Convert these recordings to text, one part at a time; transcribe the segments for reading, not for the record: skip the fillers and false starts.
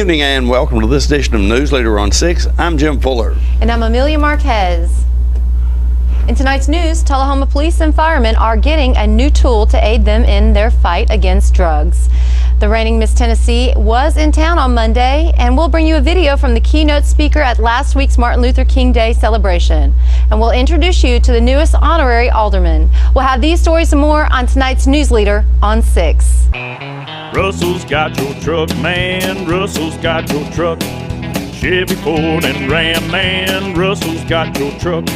evening and welcome to this edition of Newsleader on 6. I'm Jim Fuller. And I'm Amelia Marquez. In tonight's news, Tullahoma police and firemen are getting a new tool to aid them in their fight against drugs. The reigning Miss Tennessee was in town on Monday, and we'll bring you a video from the keynote speaker at last week's Martin Luther King Day celebration. And we'll introduce you to the newest honorary alderman. We'll have these stories and more on tonight's Newsleader on 6. Russell's got your truck, man. Russell's got your truck. Chevy, Ford, and Ram, man. Russell's got your truck.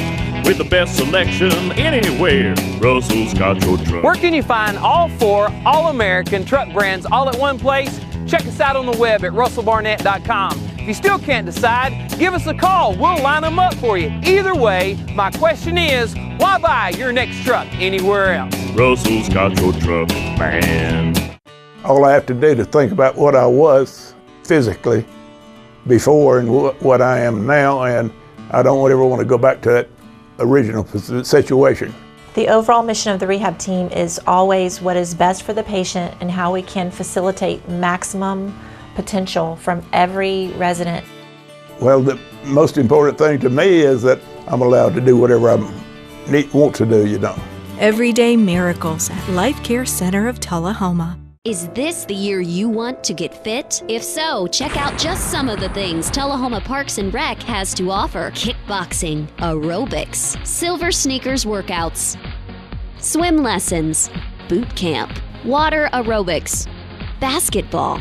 With the best selection anywhere, Russell's got your truck. Where can you find all 4 all-American truck brands all at one place? Check us out on the web at russellbarnett.com. If you still can't decide, give us a call. We'll line them up for you. Either way, my question is, why buy your next truck anywhere else? Russell's got your truck, man. All I have to do to think about what I was physically before and what I am now, and I don't ever want to go back to that original situation. The overall mission of the rehab team is always what is best for the patient and how we can facilitate maximum potential from every resident. Well, the most important thing to me is that I'm allowed to do whatever I want to do, you know. Everyday miracles at Life Care Center of Tullahoma. Is this the year you want to get fit? If so, check out just some of the things Tullahoma Parks and Rec has to offer. Kickboxing, aerobics, silver sneakers workouts, swim lessons, boot camp, water aerobics, basketball,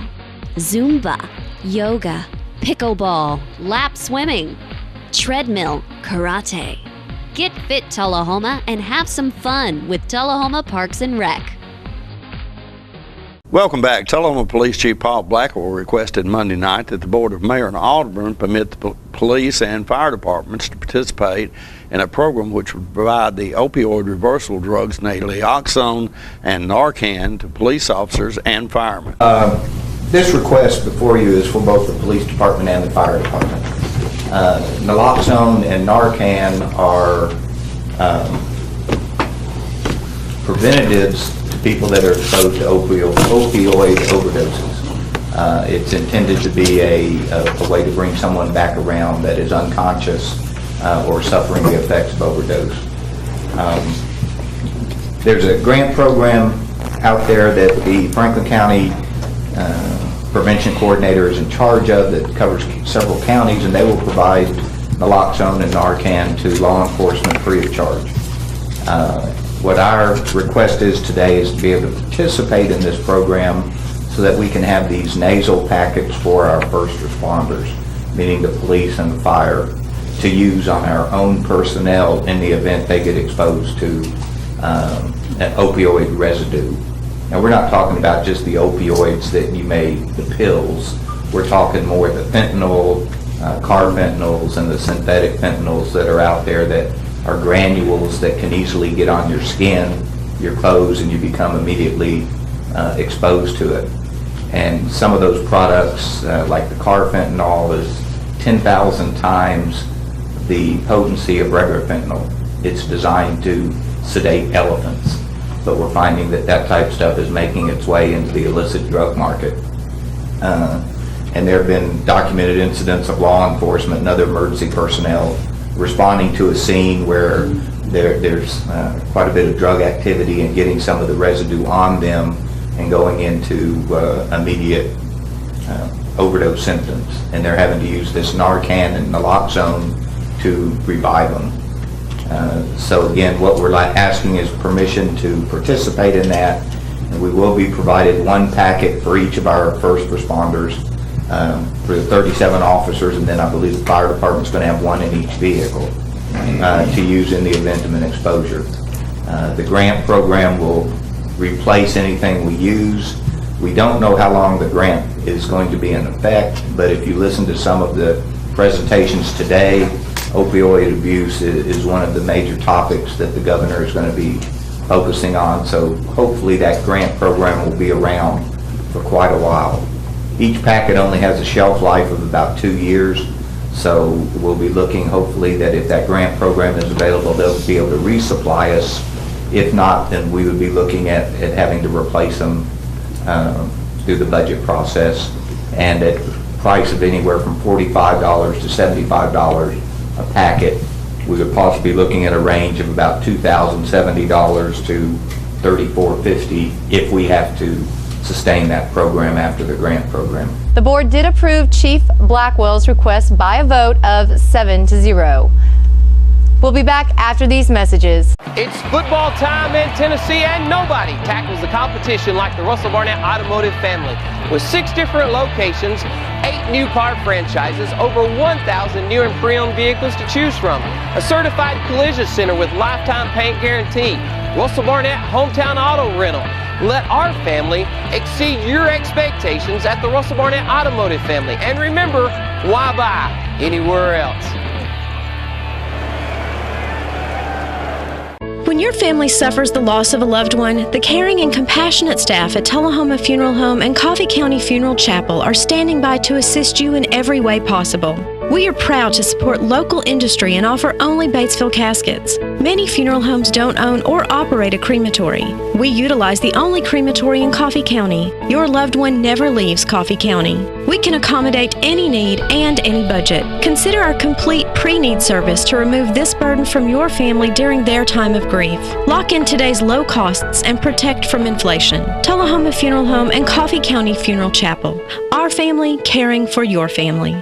Zumba, yoga, pickleball, lap swimming, treadmill, karate. Get fit, Tullahoma, and have some fun with Tullahoma Parks and Rec. Welcome back. Tullahoma Police Chief Paul Blackwell requested Monday night that the Board of Mayor and Aldermen permit the police and fire departments to participate in a program which would provide the opioid reversal drugs naloxone and Narcan to police officers and firemen. This request before you is for both the police department and the fire department. Naloxone and Narcan are preventatives to people that are exposed to opioid overdoses. It's intended to be a way to bring someone back around that is unconscious or suffering the effects of overdose. There's a grant program out there that the Franklin County Prevention Coordinator is in charge of that covers several counties, and they will provide naloxone and Narcan to law enforcement free of charge. What our request is today is to be able to participate in this program so that we can have these nasal packets for our first responders, meaning the police and the fire, to use on our own personnel in the event they get exposed to an opioid residue. Now, we're not talking about just the opioids that the pills. We're talking more the fentanyl, carfentanyls, and the synthetic fentanyls that are out there that are granules that can easily get on your skin, your clothes, and you become immediately exposed to it. And some of those products, like the carfentanyl, is 10,000 times the potency of regular fentanyl. It's designed to sedate elephants, but we're finding that type of stuff is making its way into the illicit drug market. And there have been documented incidents of law enforcement and other emergency personnel responding to a scene where there's quite a bit of drug activity and getting some of the residue on them and going into immediate overdose symptoms. And they're having to use this Narcan and naloxone to revive them. So again, what we're asking is permission to participate in that. And we will be provided one packet for each of our first responders, for the 37 officers, and then I believe the fire department's going to have one in each vehicle to use in the event of an exposure. The grant program will replace anything we use. We don't know how long the grant is going to be in effect, but if you listen to some of the presentations today, opioid abuse is one of the major topics that the governor is going to be focusing on. So hopefully that grant program will be around for quite a while. Each packet only has a shelf life of about 2 years, so we'll be looking hopefully that if that grant program is available, they'll be able to resupply us. If not, then we would be looking at having to replace them through the budget process and at price of anywhere from $45 to $75 a packet. We would possibly be looking at a range of about $2,070 to $3,450 if we have to sustain that program after the grant program. The board did approve Chief Blackwell's request by a vote of 7-0. We'll be back after these messages. It's football time in Tennessee, and nobody tackles the competition like the Russell Barnett Automotive family. With 6 different locations, 8 new car franchises, over 1,000 new and pre-owned vehicles to choose from, a certified collision center with lifetime paint guarantee, Russell Barnett Hometown Auto Rental. Let our family exceed your expectations at the Russell Barnett Automotive family. And remember, why buy anywhere else? When your family suffers the loss of a loved one, the caring and compassionate staff at Tullahoma Funeral Home and Coffee County Funeral Chapel are standing by to assist you in every way possible. We are proud to support local industry and offer only Batesville caskets. Many funeral homes don't own or operate a crematory. We utilize the only crematory in Coffee County. Your loved one never leaves Coffee County. We can accommodate any need and any budget. Consider our complete pre-need service to remove this burden from your family during their time of grief. Lock in today's low costs and protect from inflation. Tullahoma Funeral Home and Coffee County Funeral Chapel. Our family caring for your family.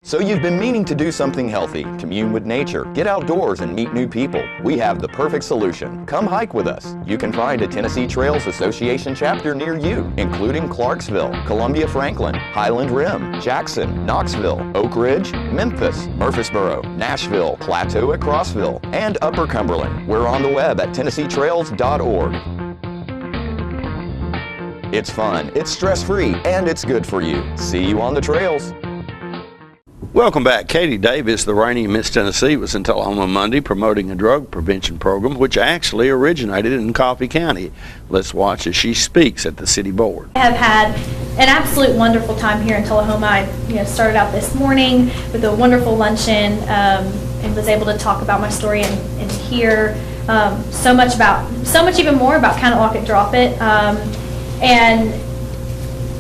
So you've been meaning to do something healthy, commune with nature, get outdoors and meet new people. We have the perfect solution. Come hike with us. You can find a Tennessee Trails Association chapter near you, including Clarksville, Columbia Franklin, Highland Rim, Jackson, Knoxville, Oak Ridge, Memphis, Murfreesboro, Nashville, Plateau at Crossville, and Upper Cumberland. We're on the web at TennesseeTrails.org. It's fun, it's stress-free, and it's good for you. See you on the trails. Welcome back. Katie Davis, the reigning Miss Tennessee, was in Tullahoma Monday promoting a drug prevention program which actually originated in Coffee County. Let's watch as she speaks at the city board. I have had an absolute wonderful time here in Tullahoma. I started out this morning with a wonderful luncheon and was able to talk about my story and hear so much even more about Count It, Lock It, Drop It.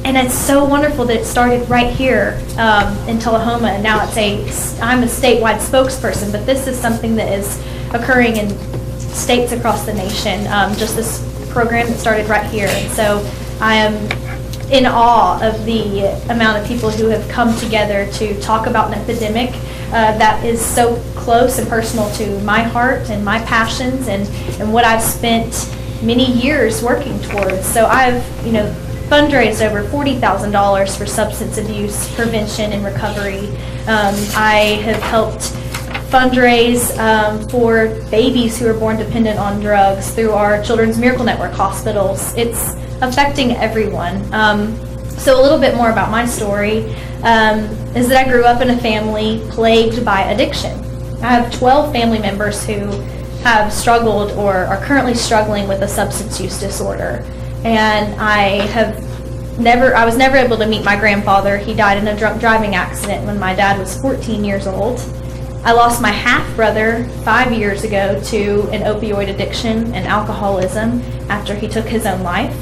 And it's so wonderful that it started right here in Tullahoma, and now I'm a statewide spokesperson, but this is something that is occurring in states across the nation, just this program that started right here. And so I am in awe of the amount of people who have come together to talk about an epidemic that is so close and personal to my heart and my passions and what I've spent many years working towards. So I've, fundraised over $40,000 for substance abuse prevention and recovery. I have helped fundraise for babies who are born dependent on drugs through our Children's Miracle Network hospitals. It's affecting everyone. So a little bit more about my story is that I grew up in a family plagued by addiction. I have 12 family members who have struggled or are currently struggling with a substance use disorder. And I was never able to meet my grandfather. He died in a drunk driving accident when my dad was 14 years old. I lost my half-brother 5 years ago to an opioid addiction and alcoholism after he took his own life.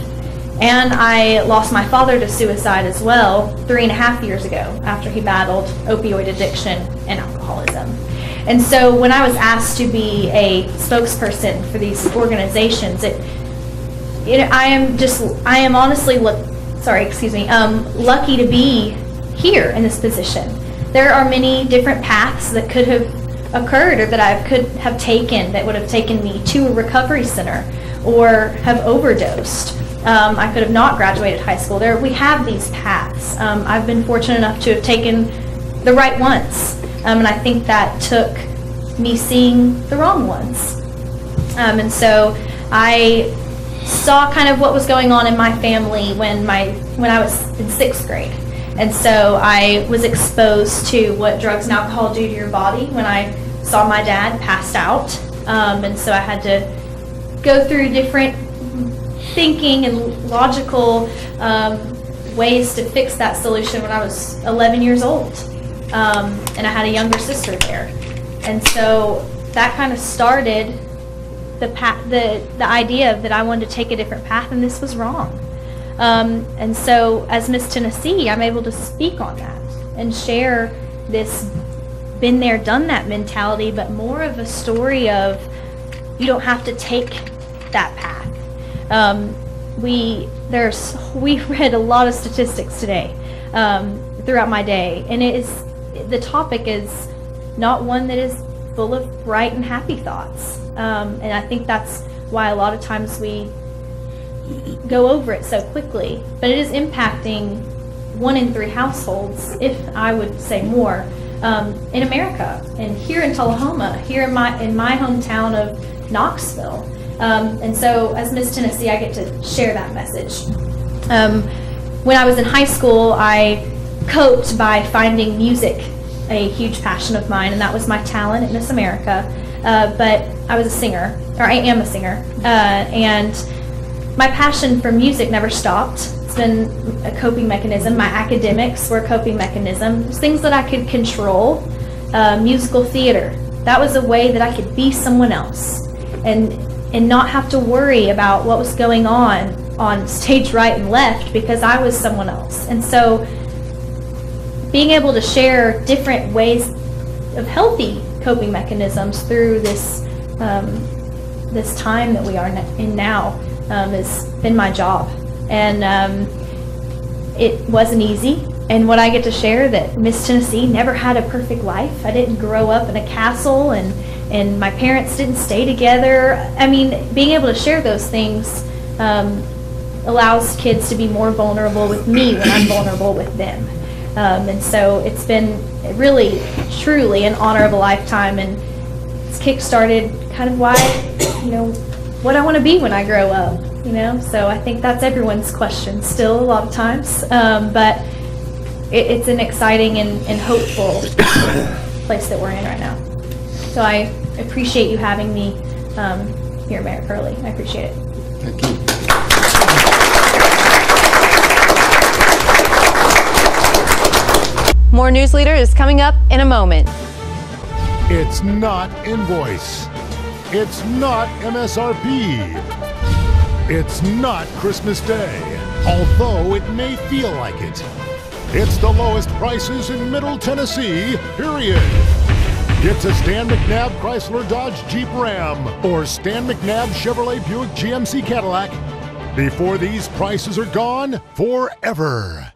And I lost my father to suicide as well 3.5 years ago after he battled opioid addiction and alcoholism. And so when I was asked to be a spokesperson for these organizations, I am honestly lucky to be here in this position. There are many different paths that could have occurred or that I could have taken that would have taken me to a recovery center or have overdosed. I could have not graduated high school. We have these paths. I've been fortunate enough to have taken the right ones, and I think that took me seeing the wrong ones. And so I saw kind of what was going on in my family when I was in 6th grade. And so I was exposed to what drugs and alcohol do to your body when I saw my dad passed out. And so I had to go through different thinking and logical ways to fix that solution when I was 11 years old. And I had a younger sister there. And so that kind of started the idea that I wanted to take a different path, and this was wrong. And so as Miss Tennessee, I'm able to speak on that and share this been there, done that mentality, but more of a story of you don't have to take that path. We read a lot of statistics today throughout my day, and the topic is not one that is full of bright and happy thoughts. And I think that's why a lot of times we go over it so quickly, but it is impacting 1 in 3 households, if I would say more, in America, and here in Tullahoma, here in my hometown of Knoxville. And so as Miss Tennessee, I get to share that message. When I was in high school, I coped by finding music a huge passion of mine, and that was my talent at Miss America. But I was a singer, or I am a singer, and my passion for music never stopped. It's been a coping mechanism. My academics were a coping mechanism. There's things that I could control. Musical theater. That was a way that I could be someone else and not have to worry about what was going on stage right and left, because I was someone else. And so being able to share different ways of healthy coping mechanisms through this this time that we are in now has been my job. And it wasn't easy. And what I get to share, that Miss Tennessee never had a perfect life. I didn't grow up in a castle, and my parents didn't stay together. I mean, being able to share those things allows kids to be more vulnerable with me when I'm vulnerable with them. And so it's been really, truly an honor of a lifetime, and it's kick-started kind of why, what I want to be when I grow up, So I think that's everyone's question still a lot of times, but it's an exciting and hopeful place that we're in right now. So I appreciate you having me here at Mayor Curley. I appreciate it. Thank you. More Newsleader is coming up in a moment. It's not invoice. It's not MSRP. It's not Christmas Day, although it may feel like it. It's the lowest prices in Middle Tennessee, period. It's a Stan McNabb Chrysler Dodge Jeep Ram or Stan McNabb Chevrolet Buick GMC Cadillac before these prices are gone forever.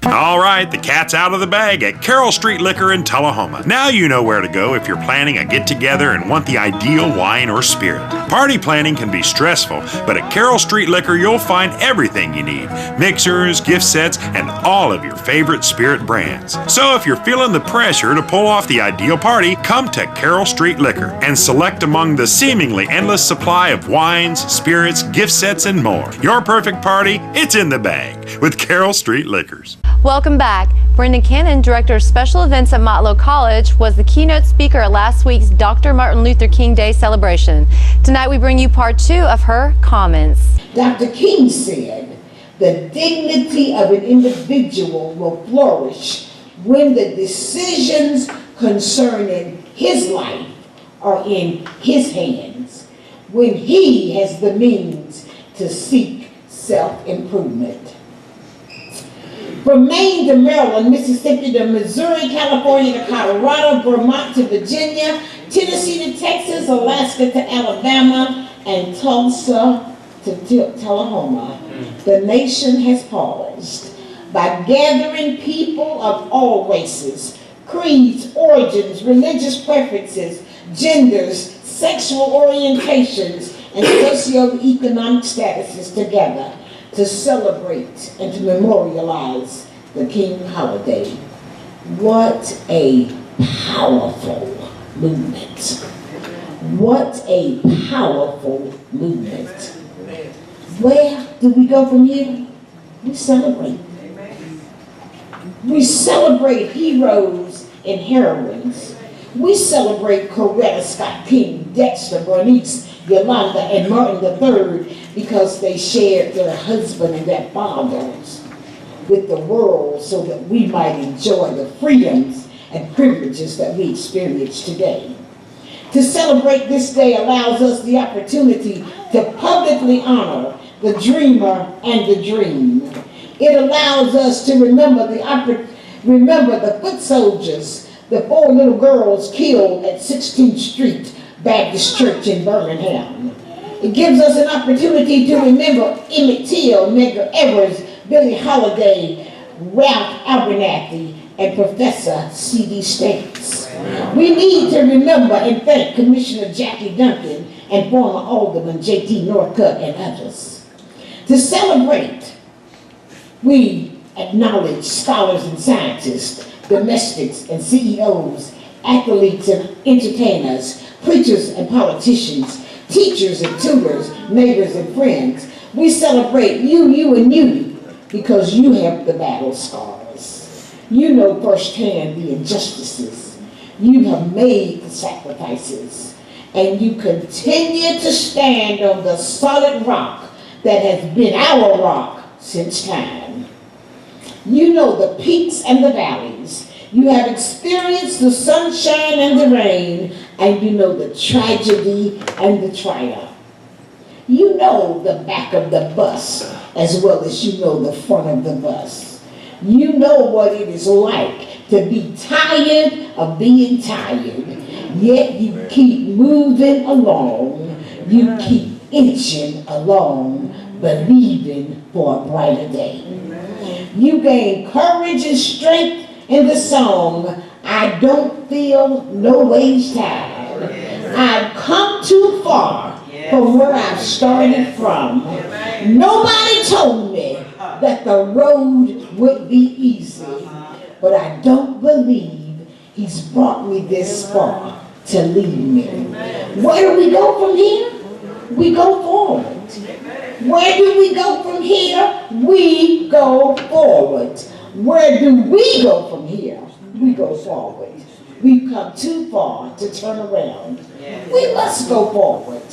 All right, the cat's out of the bag at Carroll Street Liquor in Tullahoma. Now you know where to go if you're planning a get-together and want the ideal wine or spirit. Party planning can be stressful, but at Carroll Street Liquor you'll find everything you need. Mixers, gift sets, and all of your favorite spirit brands. So if you're feeling the pressure to pull off the ideal party, come to Carroll Street Liquor and select among the seemingly endless supply of wines, spirits, gift sets, and more. Your perfect party, it's in the bag with Carroll Street Liquors. Welcome back. Brendan Cannon, Director of Special Events at Motlow College, was the keynote speaker at last week's Dr. Martin Luther King Day celebration. Tonight we bring you part 2 of her comments. Dr. King said, "The dignity of an individual will flourish when the decisions concerning his life are in his hands, when he has the means to seek self-improvement." From Maine to Maryland, Mississippi to Missouri, California to Colorado, Vermont to Virginia, Tennessee to Texas, Alaska to Alabama, and Tulsa to Tullahoma, the nation has paused. By gathering people of all races, creeds, origins, religious preferences, genders, sexual orientations, and socioeconomic statuses together, to celebrate and to memorialize the King holiday. What a powerful movement. What a powerful movement. Where do we go from here? We celebrate. We celebrate heroes and heroines. We celebrate Coretta Scott King, Dexter, Bernice, Yolanda, and Martin III because they shared their husband and their fathers with the world so that we might enjoy the freedoms and privileges that we experience today. To celebrate this day allows us the opportunity to publicly honor the dreamer, and the dream. It allows us to remember the foot soldiers, the 4 little girls killed at 16th Street Baptist Church in Birmingham. It gives us an opportunity to remember Emmett Till, Medgar Evers, Billie Holiday, Ralph Abernathy, and Professor C.D. Stans. We need to remember and thank Commissioner Jackie Duncan and former Alderman J.T. Northcutt and others. To celebrate, we acknowledge scholars and scientists, domestics and CEOs, athletes and entertainers, preachers and politicians, teachers and tutors, neighbors and friends. We celebrate you, and you, because you have the battle scars. You know firsthand the injustices. You have made the sacrifices. And you continue to stand on the solid rock that has been our rock since time. You know the peaks and the valleys. You have experienced the sunshine and the rain, and you know the tragedy and the triumph. You know the back of the bus as well as you know the front of the bus. You know what it is like to be tired of being tired, yet you keep moving along. You keep inching along, believing for a brighter day. You gain courage and strength in the song, I don't feel no ways tired. I've come too far from where I've started from. Nobody told me that the road would be easy, but I don't believe he's brought me this far to lead me. Where do we go from here? We go forward. Where do we go from here? We go forward. Where do we go from here? We go forward. We've come too far to turn around. We must go forward.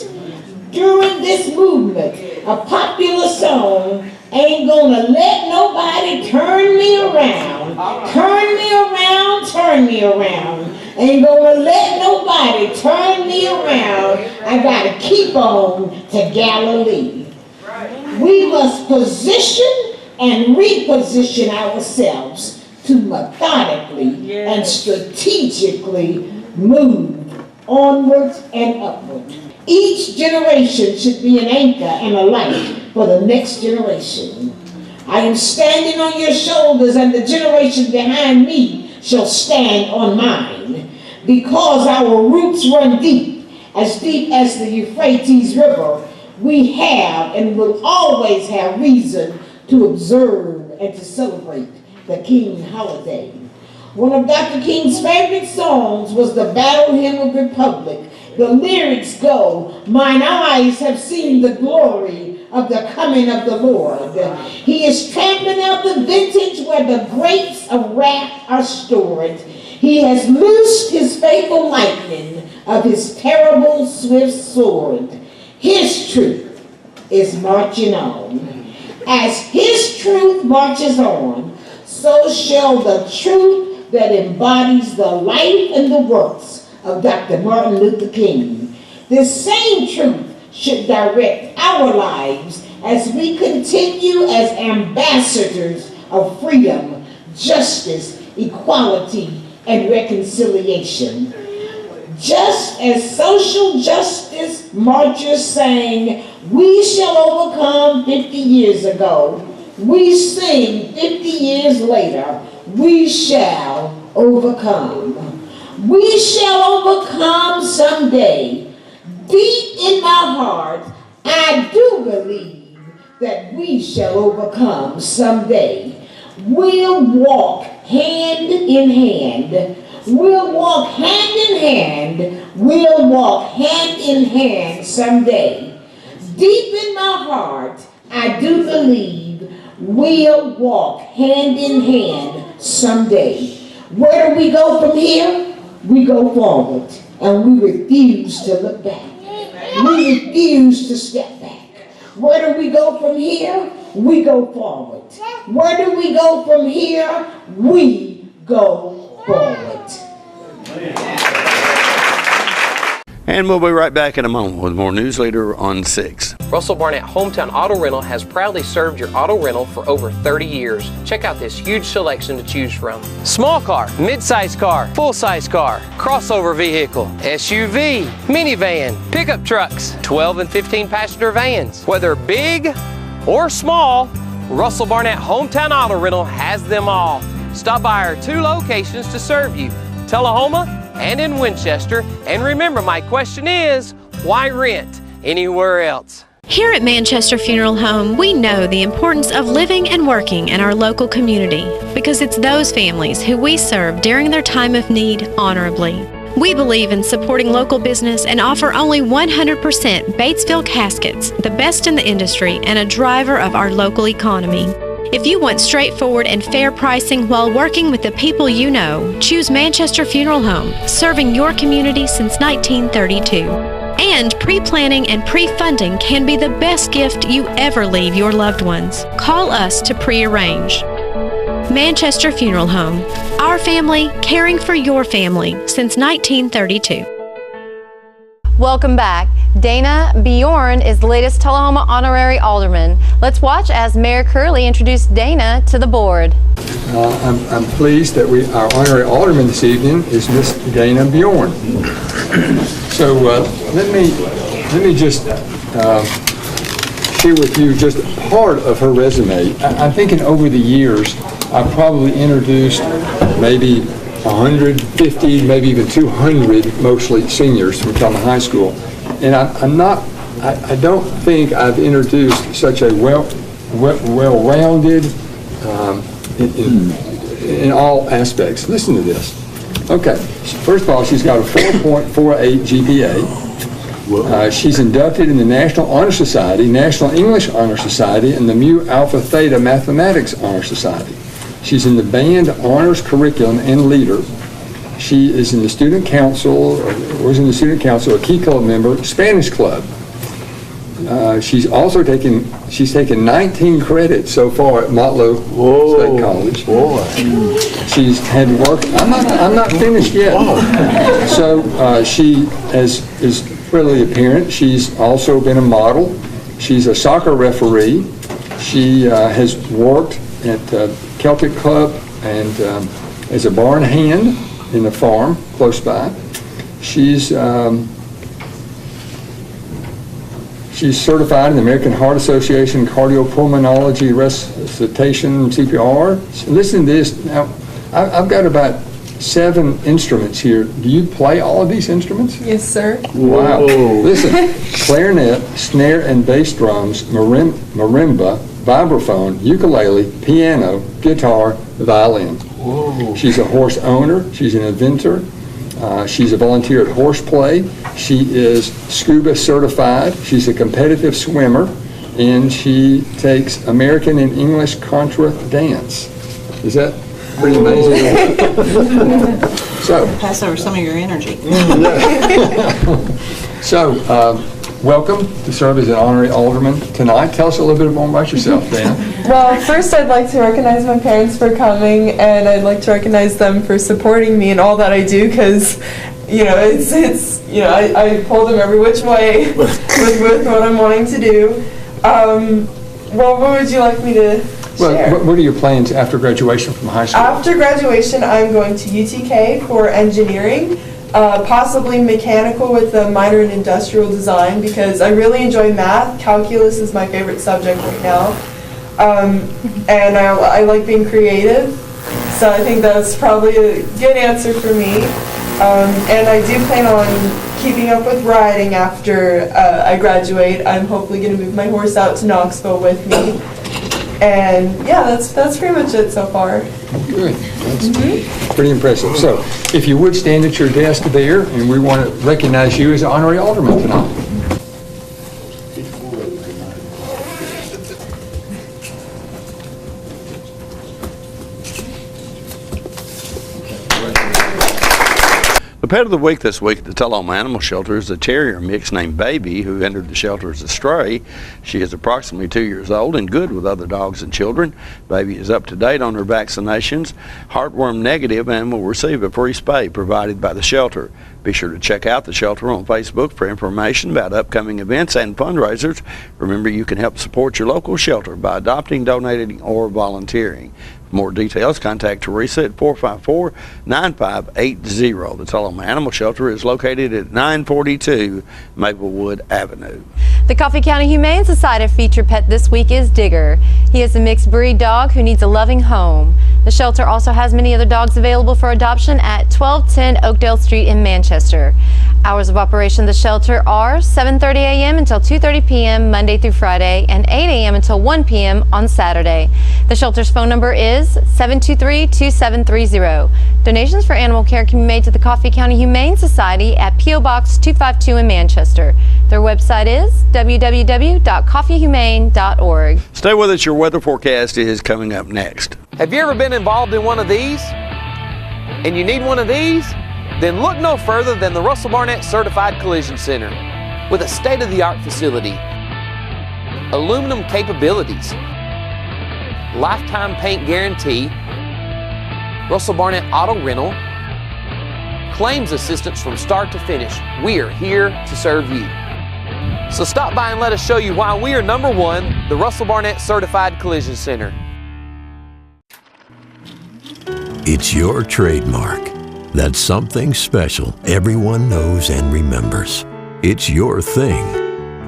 During this movement, a popular song ain't gonna let nobody turn me around. Turn me around, turn me around. Ain't gonna let nobody turn me around. I gotta keep on to Galilee. We must position and reposition ourselves to methodically and strategically move onward and upward. Each generation should be an anchor and a light for the next generation. I am standing on your shoulders, and the generation behind me shall stand on mine, because our roots run deep as the Euphrates River. We have and will always have reason to observe and to celebrate the King holiday. One of Dr. King's favorite songs was the Battle Hymn of the Republic. The lyrics go, mine eyes have seen the glory of the coming of the Lord. He is trampling out the vintage where the grapes of wrath are stored. He has loosed his faithful lightning of his terrible swift sword. His truth is marching on. As his truth marches on, so shall the truth that embodies the life and the works of Dr. Martin Luther King. This same truth should direct our lives as we continue as ambassadors of freedom, justice, equality, and reconciliation. Just as social justice marchers sang, we shall overcome 50 years ago, we sing 50 years later, we shall overcome. We shall overcome someday. Deep in my heart, I do believe that we shall overcome someday. We'll walk hand in hand. We'll walk hand in hand. We'll walk hand in hand someday. Deep in my heart, I do believe we'll walk hand in hand someday. Where do we go from here? We go forward, and we refuse to look back. We refuse to step back. Where do we go from here? We go forward. Where do we go from here? We go forward. And we'll be right back in a moment with more Newsleader on 6. Russell Barnett Hometown Auto Rental has proudly served your auto rental for over 30 years. Check out this huge selection to choose from. Small car, mid-size car, full-size car, crossover vehicle, SUV, minivan, pickup trucks, 12 and 15 passenger vans. Whether big or small, Russell Barnett Hometown Auto Rental has them all. Stop by our 2 locations to serve you, Tullahoma and in Winchester. And remember, my question is, why rent anywhere else? Here at Manchester Funeral Home, we know the importance of living and working in our local community because it's those families who we serve during their time of need honorably. We believe in supporting local business and offer only 100% Batesville caskets, the best in the industry and a driver of our local economy. If you want straightforward and fair pricing while working with the people you know, choose Manchester Funeral Home, serving your community since 1932. And pre-planning and pre-funding can be the best gift you ever leave your loved ones. Call us to pre-arrange. Manchester Funeral Home. Our family caring for your family since 1932. Welcome back. Dana Bjorn is the latest Tullahoma Honorary Alderman. Let's watch as Mayor Curley introduced Dana to the board. I'm pleased that our honorary alderman this evening is Miss Dana Bjorn. So let me just share with you just part of her resume. I'm thinking over the years I've probably introduced maybe 150, maybe even 200, mostly seniors from Tullahoma High School, and I don't think I've introduced such a well-rounded in all aspects. Listen to this. Okay, first of all, she's got a 4.48 GPA. She's inducted in the National Honor Society, National English Honor Society, and the Mu Alpha Theta Mathematics Honor Society. She's in the band honors curriculum and leader. She is in the student council, was in the student council, a key club member, Spanish club. She's taken 19 credits so far at Motlow State College. She's had work. I'm not finished yet. So she is readily apparent. She's also been a model. She's a soccer referee. She has worked at Celtic Club and as a barn hand in a farm close by. She's certified in the American Heart Association Cardiopulmonology Resuscitation CPR. So listen to this. Now, I've got about 7 instruments here. Do you play all of these instruments? Yes, sir. Wow. Listen, clarinet, snare and bass drums, marimba, vibraphone, ukulele, piano, guitar, violin. Whoa. She's a horse owner. She's an inventor. She's a volunteer at Horseplay. She is scuba certified. She's a competitive swimmer, and she takes American and English contra dance. Is that pretty amazing? So pass over some of your energy. So, welcome to serve as an honorary alderman tonight. Tell us a little bit more about yourself, Dan. Well, first I'd like to recognize my parents for coming, and I'd like to recognize them for supporting me in all that I do, because, you know, I pull them every which way with what I'm wanting to do. Well, what would you like me to share? What are your plans after graduation from high school? After graduation, I'm going to UTK for engineering. Possibly mechanical with a minor in industrial design, because I really enjoy math. Calculus is my favorite subject right now. And I like being creative, so I think that's probably a good answer for me. And I do plan on keeping up with riding after I graduate. I'm hopefully going to move my horse out to Knoxville with me. And yeah, that's pretty much it so far. Good. That's pretty impressive. So, if you would stand at your desk there, and we want to recognize you as honorary alderman tonight. The pet of the week this week at the Tullahoma Animal Shelter is a terrier mix named Baby, who entered the shelter as a stray. She is approximately 2 years old and good with other dogs and children. Baby is up to date on her vaccinations, heartworm negative, and will receive a free spay provided by the shelter. Be sure to check out the shelter on Facebook for information about upcoming events and fundraisers. Remember, you can help support your local shelter by adopting, donating, or volunteering. For more details, contact Teresa at 454-9580. The Tullahoma Animal Shelter is located at 942 Maplewood Avenue. The Coffee County Humane Society featured pet this week is Digger. He is a mixed breed dog who needs a loving home. The shelter also has many other dogs available for adoption at 1210 Oakdale Street in Manchester. Hours of operation of the shelter are 7:30 a.m. until 2:30 p.m. Monday through Friday and 8 a.m. until 1 p.m. on Saturday. The shelter's phone number is 723-2730. Donations for animal care can be made to the Coffee County Humane Society at P.O. Box 252 in Manchester. Their website is www.coffeehumane.org. Stay with us. Your weather forecast is coming up next. Have you ever been involved in one of these? And you need one of these? Then look no further than the Russell Barnett Certified Collision Center. With a state-of-the-art facility, aluminum capabilities, lifetime paint guarantee, Russell Barnett Auto Rental, claims assistance from start to finish. We are here to serve you. So stop by and let us show you why we are number one, the Russell Barnett Certified Collision Center. It's your trademark. That's something special everyone knows and remembers. It's your thing.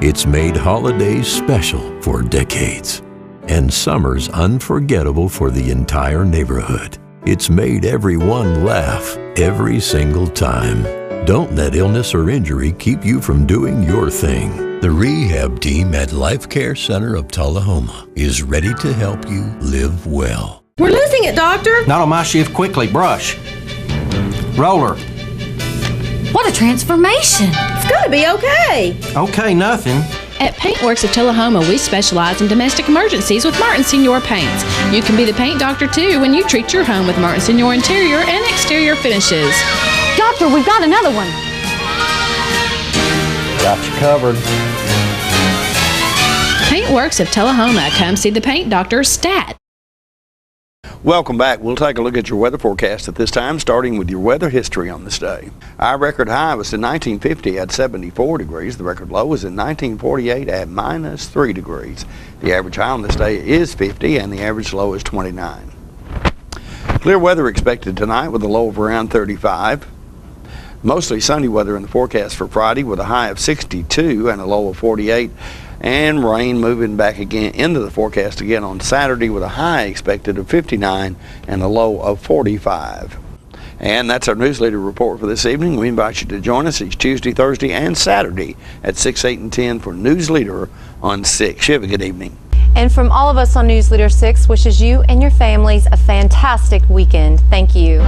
It's made holidays special for decades and summers unforgettable for the entire neighborhood. It's made everyone laugh every single time. Don't let illness or injury keep you from doing your thing. The rehab team at Life Care Center of Tullahoma is ready to help you live well. We're losing it, Doctor. Not on my shift. Quickly, brush. Roller. What a transformation. It's gonna be okay. Okay, nothing. At Paintworks of Tullahoma, we specialize in domestic emergencies with Martin Senior Paints. You can be the paint doctor too when you treat your home with Martin Senior interior and exterior finishes. Doctor, we've got another one. Got you covered. Paintworks of Tullahoma. Come see the paint doctor, Stat. Welcome back. We'll take a look at your weather forecast at this time, starting with your weather history on this day. Our record high was in 1950 at 74 degrees. The record low was in 1948 at -3 degrees. The average high on this day is 50 and the average low is 29. Clear weather expected tonight with a low of around 35. Mostly sunny weather in the forecast for Friday with a high of 62 and a low of 48. And rain moving back again into the forecast again on Saturday with a high expected of 59 and a low of 45. And that's our Newsleader report for this evening. We invite you to join us each Tuesday, Thursday, and Saturday at 6, 8, and 10 for Newsleader on 6. You have a good evening. And from all of us on Newsleader 6 wishes you and your families a fantastic weekend. Thank you.